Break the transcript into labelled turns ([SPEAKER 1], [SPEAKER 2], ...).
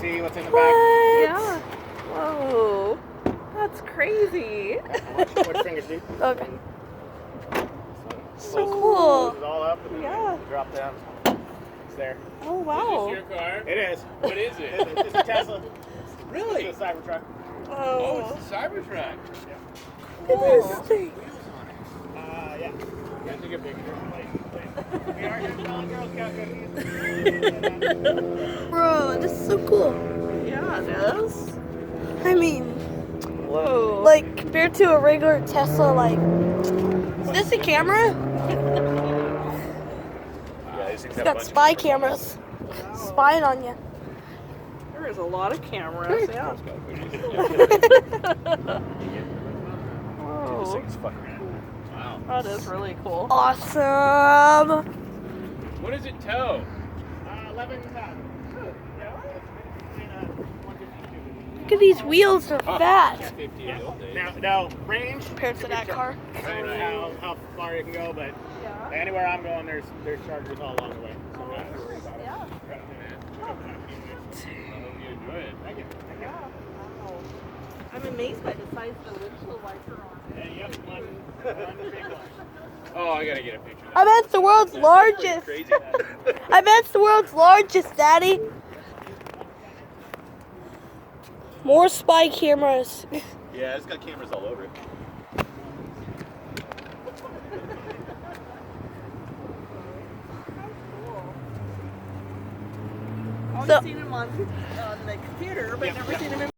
[SPEAKER 1] see what's in the
[SPEAKER 2] What?
[SPEAKER 1] back.
[SPEAKER 3] Yeah. Whoa. That's crazy.
[SPEAKER 1] Watch your fingers, dude.
[SPEAKER 2] Okay. So
[SPEAKER 1] This
[SPEAKER 2] cool.
[SPEAKER 1] is all up and then
[SPEAKER 3] Yeah.
[SPEAKER 1] drop down. It's there.
[SPEAKER 3] Oh,
[SPEAKER 4] Is
[SPEAKER 3] wow.
[SPEAKER 4] this your car?
[SPEAKER 1] It is.
[SPEAKER 4] What is it?
[SPEAKER 1] It's a Tesla.
[SPEAKER 4] Really?
[SPEAKER 1] It's a Cybertruck.
[SPEAKER 4] Oh,
[SPEAKER 3] Oh,
[SPEAKER 4] it's a Cybertruck.
[SPEAKER 2] Look at this thing.
[SPEAKER 4] Wheels on it.
[SPEAKER 1] Yeah.
[SPEAKER 4] Can I take a picture?
[SPEAKER 1] We are here selling Girl Scout cookies.
[SPEAKER 2] Bro, this is so cool.
[SPEAKER 3] yeah, it is.
[SPEAKER 2] I mean,
[SPEAKER 3] Whoa.
[SPEAKER 2] like compared to a regular Tesla, like, is this a camera?
[SPEAKER 4] Yeah, these things
[SPEAKER 2] It's got spy cameras spying on you.
[SPEAKER 3] There is a lot of cameras. Yeah.
[SPEAKER 4] This
[SPEAKER 3] Whoa.
[SPEAKER 4] thing's fucking cool. Wow.
[SPEAKER 3] That is really cool.
[SPEAKER 2] Awesome.
[SPEAKER 4] What does it tow?
[SPEAKER 1] 11 pounds.
[SPEAKER 2] Look at these wheels, they're fat
[SPEAKER 4] 50 in the old days.
[SPEAKER 1] Now, range.
[SPEAKER 2] compared to that car.
[SPEAKER 1] I don't know how far you can go, but
[SPEAKER 3] Yeah.
[SPEAKER 1] anywhere I'm going, there's chargers all along the way. So I'm not have to worry about it.
[SPEAKER 3] Yeah.
[SPEAKER 4] I hope you enjoy it.
[SPEAKER 1] Thank you. Thank you.
[SPEAKER 3] Wow. I'm amazed by the size of the windshield wiper on it.
[SPEAKER 1] And yep, one big one.
[SPEAKER 4] Oh, I gotta get a picture of
[SPEAKER 2] I
[SPEAKER 4] that.
[SPEAKER 2] bet it's the world's largest.
[SPEAKER 4] Crazy.
[SPEAKER 2] I bet it's the world's largest, Daddy. More spy cameras.
[SPEAKER 4] Yeah, it's got cameras all over it.
[SPEAKER 3] I've
[SPEAKER 2] So-
[SPEAKER 3] seen him on the computer, but never seen him in